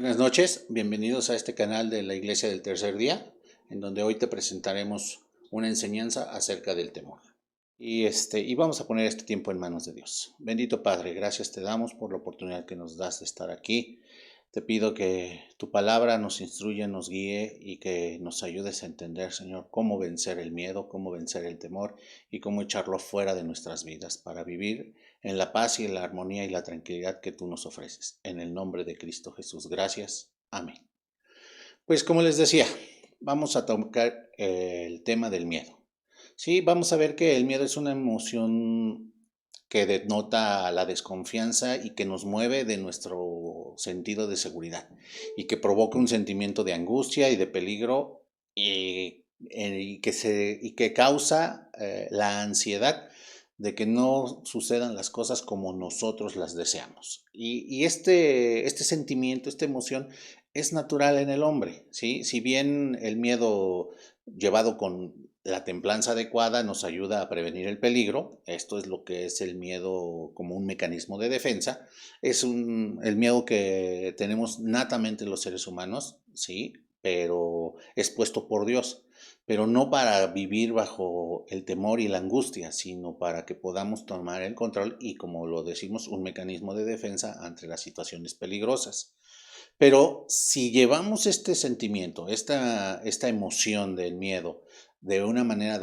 Buenas noches, bienvenidos a este canal de la Iglesia del Tercer Día, en donde hoy te presentaremos una enseñanza acerca del temor. Y vamos a poner este tiempo en manos de Dios. Bendito Padre, gracias te damos por la oportunidad que nos das de estar aquí. Te pido que tu palabra nos instruya, nos guíe y que nos ayudes a entender, Señor, cómo vencer el miedo, cómo vencer el temor y cómo echarlo fuera de nuestras vidas para vivir en la paz y en la armonía y la tranquilidad que tú nos ofreces. En el nombre de Cristo Jesús, gracias. Amén. Pues como les decía, vamos a tocar el tema del miedo. Sí, vamos a ver que el miedo es una emoción que denota la desconfianza y que nos mueve de nuestro sentido de seguridad y que provoca un sentimiento de angustia y de peligro y que causa la ansiedad de que no sucedan las cosas como nosotros las deseamos. Y este sentimiento, esta emoción es natural en el hombre, ¿sí? Si bien el miedo llevado con la templanza adecuada nos ayuda a prevenir el peligro. Esto es lo que es el miedo como un mecanismo de defensa. El miedo que tenemos natamente los seres humanos, sí, pero es puesto por Dios. Pero no para vivir bajo el temor y la angustia, sino para que podamos tomar el control y, como lo decimos, un mecanismo de defensa ante las situaciones peligrosas. Pero si llevamos este sentimiento, esta emoción del miedo, de una manera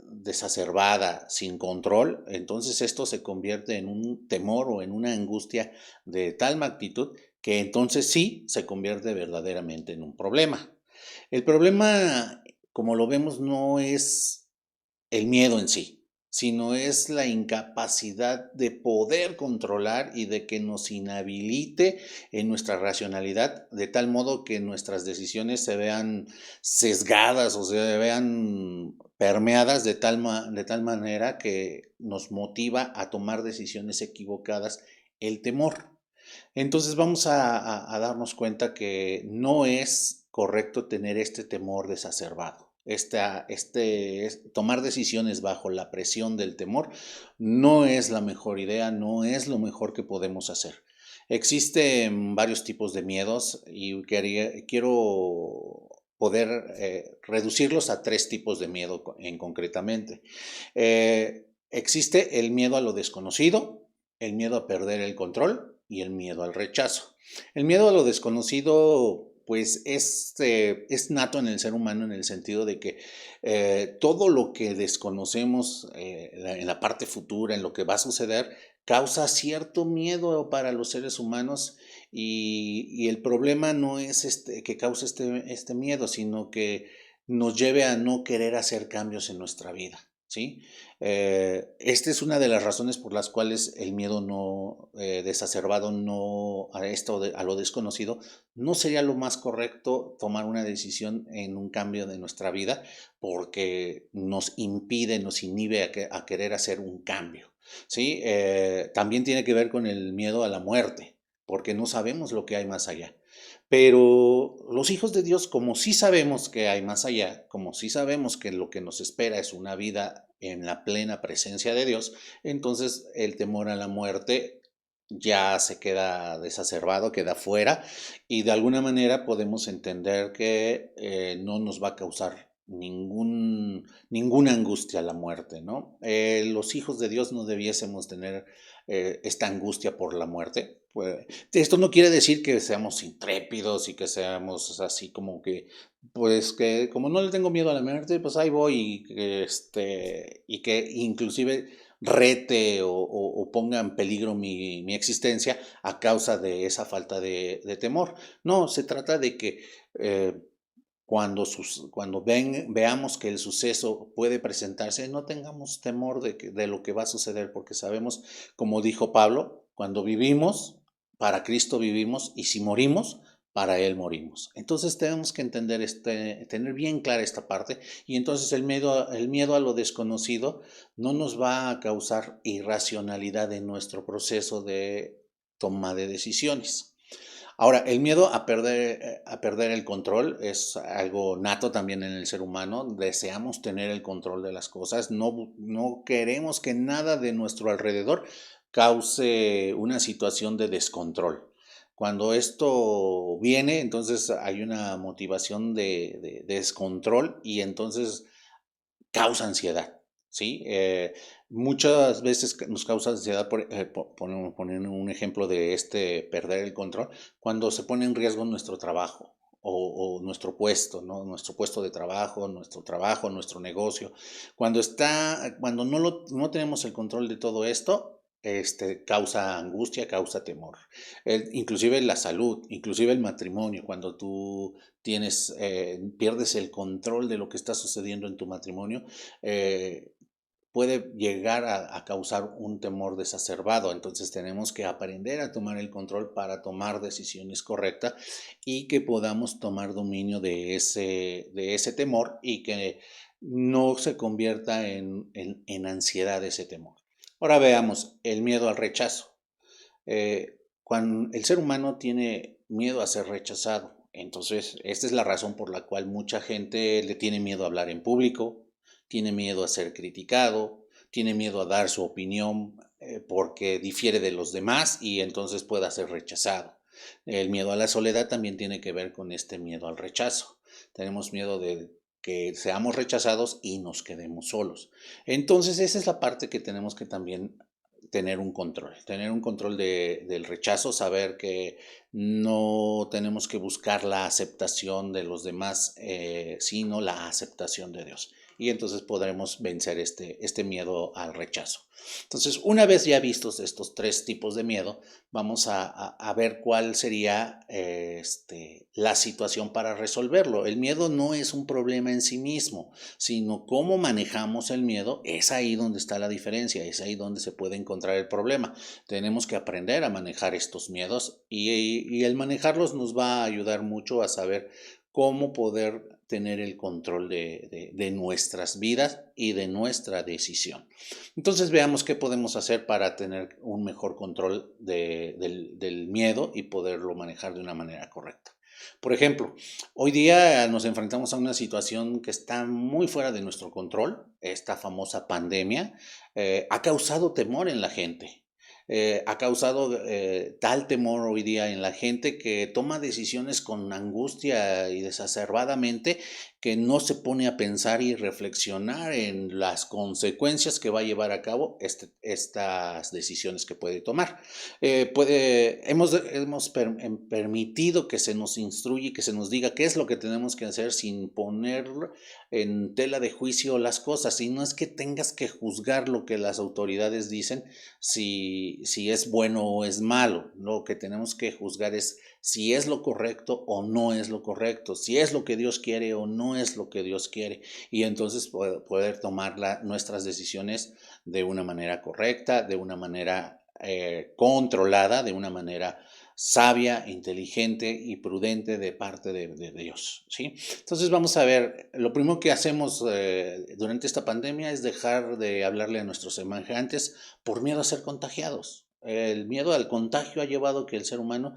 desacerbada, sin control, entonces esto se convierte en un temor o en una angustia de tal magnitud que entonces sí se convierte verdaderamente en un problema. El problema, como lo vemos, no es el miedo en sí, sino es la incapacidad de poder controlar y de que nos inhabilite en nuestra racionalidad, de tal modo que nuestras decisiones se vean sesgadas o se vean permeadas de tal manera que nos motiva a tomar decisiones equivocadas el temor. Entonces vamos a darnos cuenta que no es correcto tener este temor desacerbado. Tomar decisiones bajo la presión del temor no es la mejor idea, no es lo mejor que podemos hacer. Existen varios tipos de miedos y quiero poder reducirlos a tres tipos de miedo concretamente. Existe el miedo a lo desconocido, el miedo a perder el control y el miedo al rechazo. El miedo a lo desconocido pues es nato en el ser humano en el sentido de que todo lo que desconocemos en la parte futura, en lo que va a suceder, causa cierto miedo para los seres humanos y el problema no es que cause este miedo, sino que nos lleve a no querer hacer cambios en nuestra vida. ¿Sí? Esta es una de las razones por las cuales el miedo no desacerbado no, a lo desconocido no sería lo más correcto tomar una decisión en un cambio de nuestra vida porque nos impide, nos inhibe a querer hacer un cambio. ¿Sí? También tiene que ver con el miedo a la muerte porque no sabemos lo que hay más allá. Pero los hijos de Dios, como sí sabemos que hay más allá, como sí sabemos que lo que nos espera es una vida en la plena presencia de Dios, entonces el temor a la muerte ya se queda desacerbado, queda fuera, y de alguna manera podemos entender que no nos va a causar ninguna angustia la muerte, ¿no? Los hijos de Dios no debiésemos tener esta angustia por la muerte. Pues, esto no quiere decir que seamos intrépidos y que seamos así como que, pues que como no le tengo miedo a la muerte, pues ahí voy y que inclusive rete o ponga en peligro mi existencia a causa de esa falta de temor. No, se trata de que eh, cuando veamos que el suceso puede presentarse, no tengamos temor de lo que va a suceder, porque sabemos, como dijo Pablo, cuando vivimos, para Cristo vivimos, y si morimos, para Él morimos. Entonces tenemos que entender, tener bien clara esta parte, y entonces el miedo a lo desconocido no nos va a causar irracionalidad en nuestro proceso de toma de decisiones. Ahora, el miedo a perder el control es algo nato también en el ser humano. Deseamos tener el control de las cosas. No queremos que nada de nuestro alrededor cause una situación de descontrol. Cuando esto viene, entonces hay una motivación de descontrol y entonces causa ansiedad, ¿sí? Muchas veces nos causa ansiedad, poniendo un ejemplo de perder el control, cuando se pone en riesgo nuestro trabajo o nuestro puesto, ¿no? Nuestro puesto de trabajo, nuestro negocio. Cuando no tenemos el control de todo esto, causa angustia, causa temor. Inclusive la salud, inclusive el matrimonio, cuando tú pierdes el control de lo que está sucediendo en tu matrimonio, eh, puede llegar a causar un temor desacerbado. Entonces tenemos que aprender a tomar el control para tomar decisiones correctas y que podamos tomar dominio de ese temor y que no se convierta en ansiedad ese temor. Ahora veamos el miedo al rechazo. Cuando el ser humano tiene miedo a ser rechazado, entonces esta es la razón por la cual mucha gente le tiene miedo a hablar en público, tiene miedo a ser criticado, tiene miedo a dar su opinión porque difiere de los demás y entonces pueda ser rechazado. El miedo a la soledad también tiene que ver con este miedo al rechazo. Tenemos miedo de que seamos rechazados y nos quedemos solos. Entonces esa es la parte que tenemos que también tener un control del rechazo, saber que no tenemos que buscar la aceptación de los demás, sino la aceptación de Dios. Y entonces podremos vencer este miedo al rechazo. Entonces, una vez ya vistos estos tres tipos de miedo, vamos a ver cuál sería la situación para resolverlo. El miedo no es un problema en sí mismo, sino cómo manejamos el miedo, es ahí donde está la diferencia, es ahí donde se puede encontrar el problema. Tenemos que aprender a manejar estos miedos y el manejarlos nos va a ayudar mucho a saber cómo poder tener el control de nuestras vidas y de nuestra decisión. Entonces veamos qué podemos hacer para tener un mejor control del miedo y poderlo manejar de una manera correcta. Por ejemplo, hoy día nos enfrentamos a una situación que está muy fuera de nuestro control. Esta famosa pandemia ha causado temor en la gente. Ha causado tal temor hoy día en la gente que toma decisiones con angustia y desacerbadamente, que no se pone a pensar y reflexionar en las consecuencias que va a llevar a cabo estas decisiones que puede tomar. Hemos permitido que se nos instruya y que se nos diga qué es lo que tenemos que hacer sin poner en tela de juicio las cosas. Y no es que tengas que juzgar lo que las autoridades dicen, si es bueno o es malo. Lo que tenemos que juzgar es si es lo correcto o no es lo correcto, si es lo que Dios quiere o no es lo que Dios quiere. Y entonces poder tomar nuestras decisiones de una manera correcta, de una manera controlada, de una manera sabia, inteligente y prudente de parte de Dios, ¿sí? Entonces vamos a ver, lo primero que hacemos durante esta pandemia es dejar de hablarle a nuestros semejantes por miedo a ser contagiados. El miedo al contagio ha llevado que el ser humano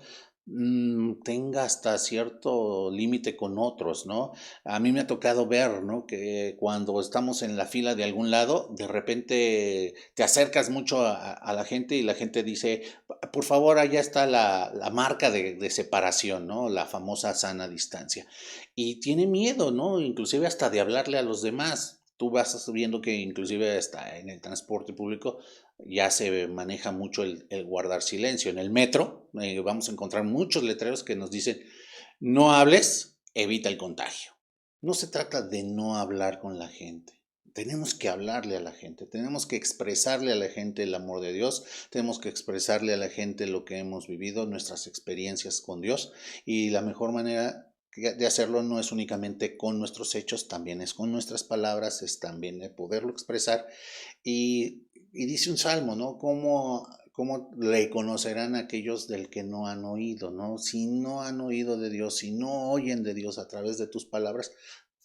tenga hasta cierto límite con otros, ¿no? A mí me ha tocado ver, ¿no? Que cuando estamos en la fila de algún lado, de repente te acercas mucho a la gente y la gente dice, por favor, allá está la marca de separación, ¿no? La famosa sana distancia. Y tiene miedo, ¿no? Inclusive hasta de hablarle a los demás. Tú vas viendo que inclusive hasta en el transporte público ya se maneja mucho el guardar silencio. En el metro vamos a encontrar muchos letreros que nos dicen, no hables, evita el contagio. No se trata de no hablar con la gente. Tenemos que hablarle a la gente, tenemos que expresarle a la gente el amor de Dios, tenemos que expresarle a la gente lo que hemos vivido, nuestras experiencias con Dios, y la mejor manera de hacerlo no es únicamente con nuestros hechos, también es con nuestras palabras, es también de poderlo expresar. Y dice un salmo, ¿no? ¿Cómo le conocerán aquellos del que no han oído, ¿no? Si no han oído de Dios, si no oyen de Dios a través de tus palabras,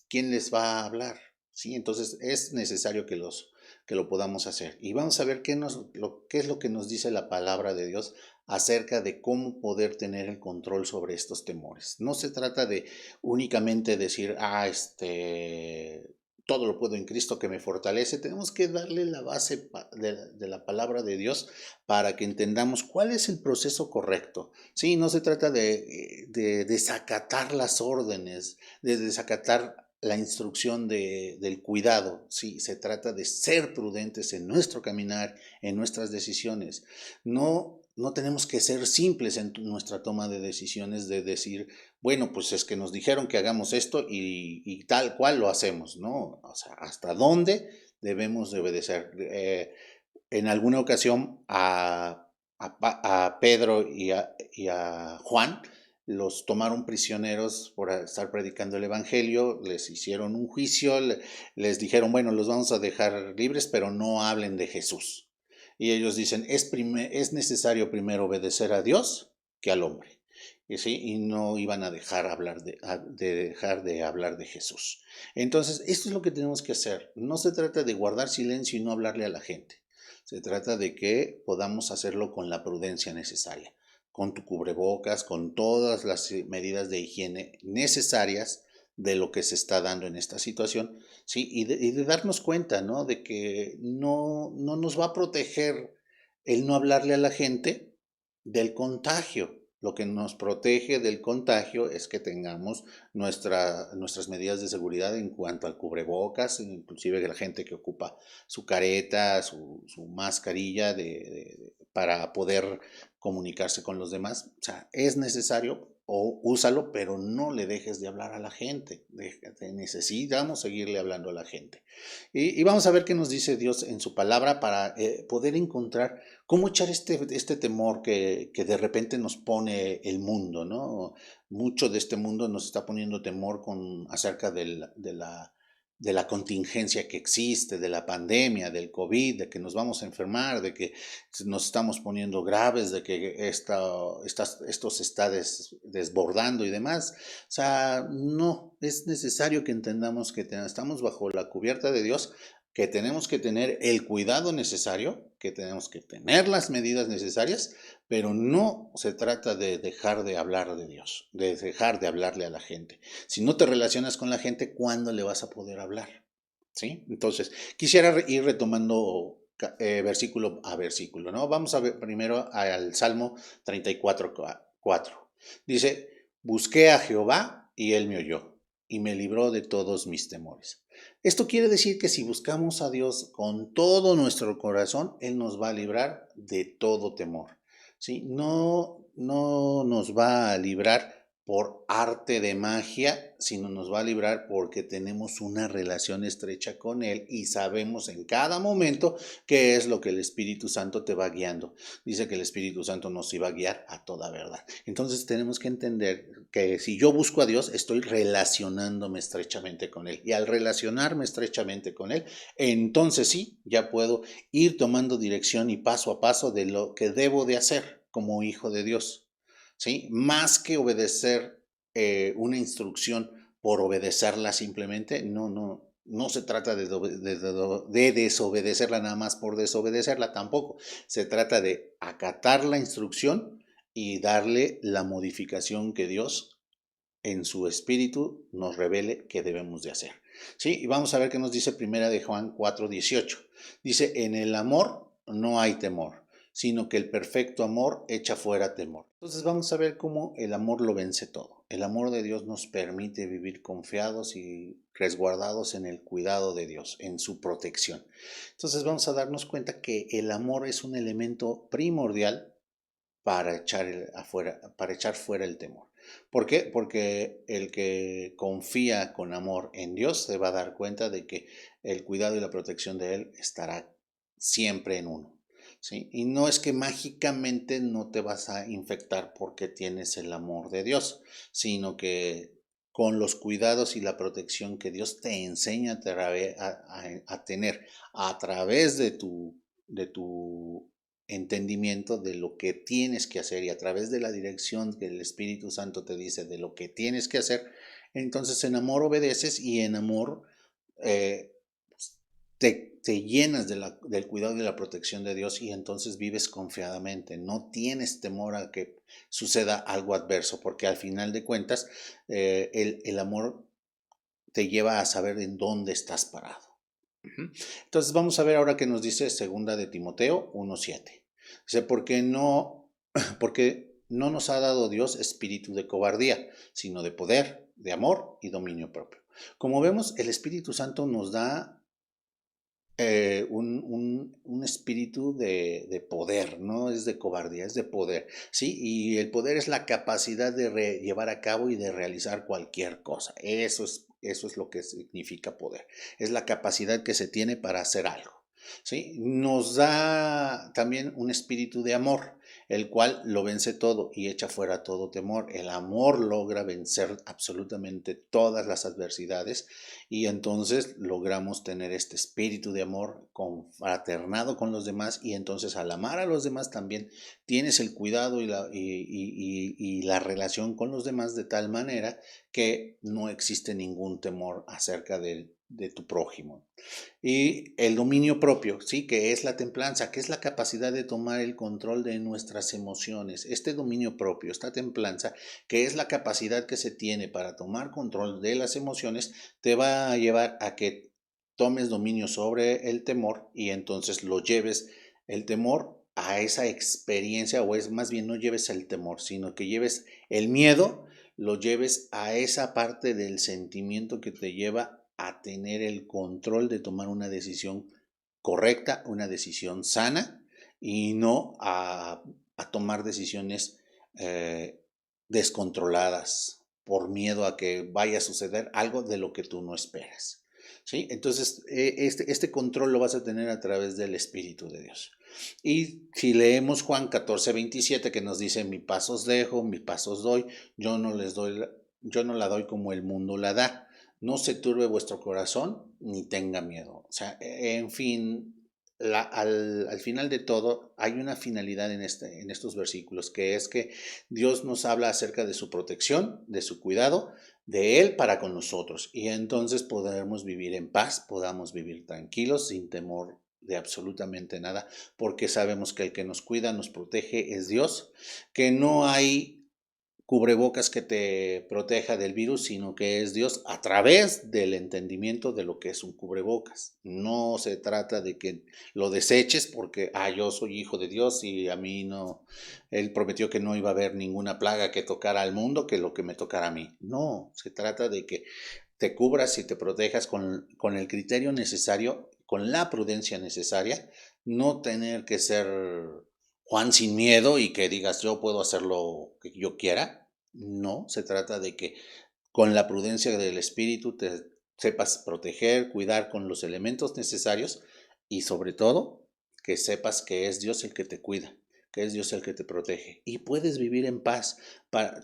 ¿quién les va a hablar? Sí, entonces es necesario que lo podamos hacer. Y vamos a ver qué es lo que nos dice la palabra de Dios acerca de cómo poder tener el control sobre estos temores. No se trata de únicamente decir, todo lo puedo en Cristo que me fortalece, tenemos que darle la base de la palabra de Dios para que entendamos cuál es el proceso correcto. Sí, no se trata de desacatar las órdenes, de desacatar la instrucción del cuidado. Sí, se trata de ser prudentes en nuestro caminar, en nuestras decisiones. No tenemos que ser simples en nuestra toma de decisiones, de decir, bueno, pues es que nos dijeron que hagamos esto y tal cual lo hacemos, ¿no? O sea, ¿hasta dónde debemos de obedecer? En alguna ocasión a Pedro y a Juan los tomaron prisioneros por estar predicando el Evangelio, les hicieron un juicio, les dijeron, bueno, los vamos a dejar libres, pero no hablen de Jesús. Y ellos dicen, es necesario primero obedecer a Dios que al hombre. ¿Sí? Y no iban a dejar dejar de hablar de Jesús. Entonces, esto es lo que tenemos que hacer. No se trata de guardar silencio y no hablarle a la gente. Se trata de que podamos hacerlo con la prudencia necesaria, con tu cubrebocas, con todas las medidas de higiene necesarias de lo que se está dando en esta situación, ¿sí? Y de darnos cuenta, ¿no? De que no nos va a proteger el no hablarle a la gente del contagio. Lo que nos protege del contagio es que tengamos nuestras medidas de seguridad en cuanto al cubrebocas, inclusive la gente que ocupa su careta, su mascarilla para poder comunicarse con los demás. O sea, es necesario o úsalo, pero no le dejes de hablar a la gente. Necesitamos seguirle hablando a la gente. Y vamos a ver qué nos dice Dios en su palabra para poder encontrar cómo echar este temor que de repente nos pone el mundo, ¿no? Mucho de este mundo nos está poniendo temor acerca de la contingencia que existe, de la pandemia, del COVID, de que nos vamos a enfermar, de que nos estamos poniendo graves, de que esto se está desbordando y demás. O sea, no, es necesario que entendamos que estamos bajo la cubierta de Dios, que tenemos que tener el cuidado necesario, que tenemos que tener las medidas necesarias, pero no se trata de dejar de hablar de Dios, de dejar de hablarle a la gente. Si no te relacionas con la gente, ¿cuándo le vas a poder hablar? ¿Sí? Entonces, quisiera ir retomando versículo a versículo, ¿no? Vamos a ver primero al Salmo 34, 4. Dice, busqué a Jehová y él me oyó y me libró de todos mis temores. Esto quiere decir que si buscamos a Dios con todo nuestro corazón, Él nos va a librar de todo temor. ¿Sí? No nos va a librar por arte de magia, sino nos va a librar porque tenemos una relación estrecha con Él y sabemos en cada momento qué es lo que el Espíritu Santo te va guiando. Dice que el Espíritu Santo nos iba a guiar a toda verdad. Entonces tenemos que entender que si yo busco a Dios, estoy relacionándome estrechamente con Él. Y al relacionarme estrechamente con Él, entonces sí, ya puedo ir tomando dirección y paso a paso de lo que debo de hacer como hijo de Dios. ¿Sí? Más que obedecer una instrucción por obedecerla simplemente, no se trata de desobedecerla nada más por desobedecerla tampoco. Se trata de acatar la instrucción y darle la modificación que Dios en su espíritu nos revele que debemos de hacer. ¿Sí? Y vamos a ver qué nos dice primera de Juan 4:18. Dice, en el amor no hay temor, sino que el perfecto amor echa fuera temor. Entonces vamos a ver cómo el amor lo vence todo. El amor de Dios nos permite vivir confiados y resguardados en el cuidado de Dios, en su protección. Entonces vamos a darnos cuenta que el amor es un elemento primordial para echar fuera el temor. ¿Por qué? Porque el que confía con amor en Dios se va a dar cuenta de que el cuidado y la protección de Él estará siempre en uno. ¿Sí? Y no es que mágicamente no te vas a infectar porque tienes el amor de Dios, sino que con los cuidados y la protección que Dios te enseña a tener a través de tu entendimiento de lo que tienes que hacer y a través de la dirección que el Espíritu Santo te dice de lo que tienes que hacer, entonces en amor obedeces y en amor eh, te llenas del cuidado y de la protección de Dios y entonces vives confiadamente, no tienes temor a que suceda algo adverso, porque al final de cuentas el amor te lleva a saber en dónde estás parado. Entonces vamos a ver ahora qué nos dice segunda de Timoteo 1:7. Dice, porque no nos ha dado Dios espíritu de cobardía, sino de poder, de amor y dominio propio. Como vemos, el Espíritu Santo nos da un espíritu de poder, no es de cobardía, es de poder, ¿sí? Y el poder es la capacidad de llevar a cabo y de realizar cualquier cosa. Eso es lo que significa poder. Es la capacidad que se tiene para hacer algo, ¿sí? Nos da también un espíritu de amor, el cual lo vence todo y echa fuera todo temor. El amor logra vencer absolutamente todas las adversidades y entonces logramos tener este espíritu de amor confraternado con los demás y entonces al amar a los demás también tienes el cuidado y la relación con los demás de tal manera que no existe ningún temor acerca de tu prójimo. Y el dominio propio, ¿sí? Que es la templanza, que es la capacidad de tomar el control de nuestras emociones. Este dominio propio, esta templanza, que es la capacidad que se tiene para tomar control de las emociones, te va a llevar a que tomes dominio sobre el temor y entonces lo lleves el temor a esa experiencia, o es más bien no lleves el temor, sino que lleves el miedo, lo lleves a esa parte del sentimiento que te lleva a tener el control de tomar una decisión correcta, una decisión sana y no a tomar decisiones eh, descontroladas por miedo a que vaya a suceder algo de lo que tú no esperas. ¿Sí? Entonces, este control lo vas a tener a través del Espíritu de Dios. Y si leemos Juan 14:27 que nos dice, mi paz os dejo, mi paz os doy, yo no les doy, yo no la doy como el mundo la da. No se turbe vuestro corazón ni tenga miedo. O sea, en fin, al final de todo hay una finalidad en estos versículos, que es que Dios nos habla acerca de su protección, de su cuidado, de Él para con nosotros. Y entonces podremos vivir en paz, podamos vivir tranquilos, sin temor de absolutamente nada, porque sabemos que el que nos cuida, nos protege es Dios, que no hay cubrebocas que te proteja del virus, sino que es Dios a través del entendimiento de lo que es un cubrebocas. No se trata de que lo deseches porque, yo soy hijo de Dios y a mí no, Él prometió que no iba a haber ninguna plaga que tocara al mundo que lo que me tocara a mí. No, se trata de que te cubras y te protejas con el criterio necesario, con la prudencia necesaria, no tener que ser Juan sin miedo y que digas yo puedo hacer lo que yo quiera. No, se trata de que con la prudencia del espíritu te sepas proteger, cuidar con los elementos necesarios y sobre todo que sepas que es Dios el que te cuida, que es Dios el que te protege y puedes vivir en paz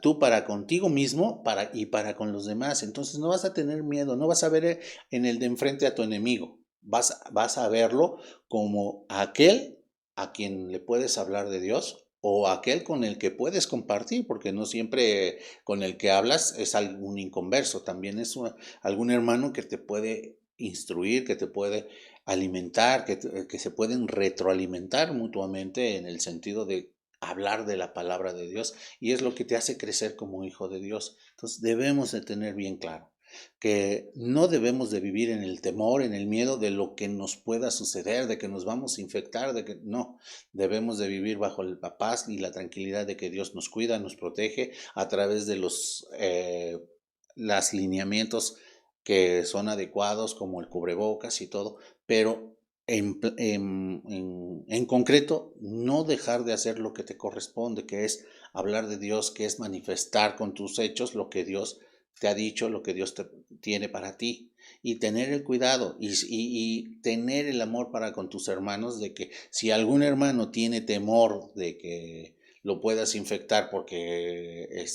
tú para contigo mismo y para con los demás. Entonces no vas a tener miedo, no vas a ver en el de enfrente a tu enemigo, vas a verlo como aquel a quien le puedes hablar de Dios o aquel con el que puedes compartir, porque no siempre con el que hablas es algún inconverso, también es algún hermano que te puede instruir, que te puede alimentar, que se pueden retroalimentar mutuamente en el sentido de hablar de la palabra de Dios y es lo que te hace crecer como hijo de Dios. Entonces debemos de tener bien claro que no debemos de vivir en el temor, en el miedo de lo que nos pueda suceder, de que nos vamos a infectar, de que no, debemos de vivir bajo la paz y la tranquilidad de que Dios nos cuida, nos protege a través de los lineamientos que son adecuados como el cubrebocas y todo, pero en concreto no dejar de hacer lo que te corresponde, que es hablar de Dios, que es manifestar con tus hechos lo que Dios te ha dicho, lo que Dios tiene para ti y tener el cuidado y tener el amor para con tus hermanos de que si algún hermano tiene temor de que lo puedas infectar porque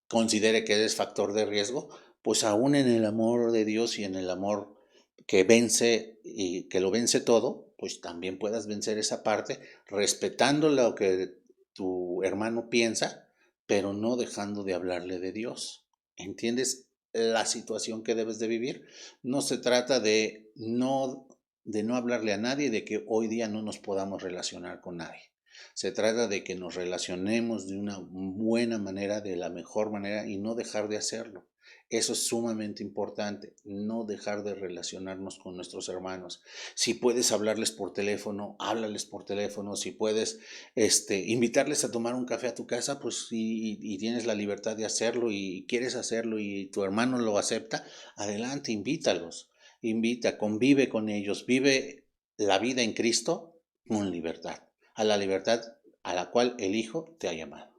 considere que eres factor de riesgo, pues aún en el amor de Dios y en el amor que vence y que lo vence todo, pues también puedas vencer esa parte respetando lo que tu hermano piensa, pero no dejando de hablarle de Dios. ¿Entiendes la situación que debes de vivir? No se trata de no hablarle a nadie, de que hoy día no nos podamos relacionar con nadie. Se trata de que nos relacionemos de una buena manera, de la mejor manera y no dejar de hacerlo. Eso es sumamente importante, no dejar de relacionarnos con nuestros hermanos. Si puedes hablarles por teléfono, háblales por teléfono. Si puedes invitarles a tomar un café a tu casa, pues y tienes la libertad de hacerlo y quieres hacerlo y tu hermano lo acepta, adelante, invítalos. Invita, convive con ellos, vive la vida en Cristo con libertad, a la libertad a la cual el Hijo te ha llamado.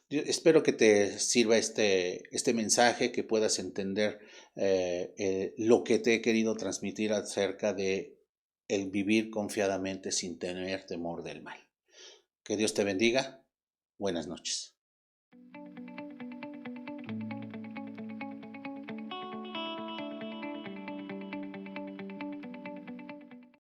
Yo espero que te sirva este mensaje, que puedas entender lo que te he querido transmitir acerca de el vivir confiadamente sin tener temor del mal. Que Dios te bendiga. Buenas noches.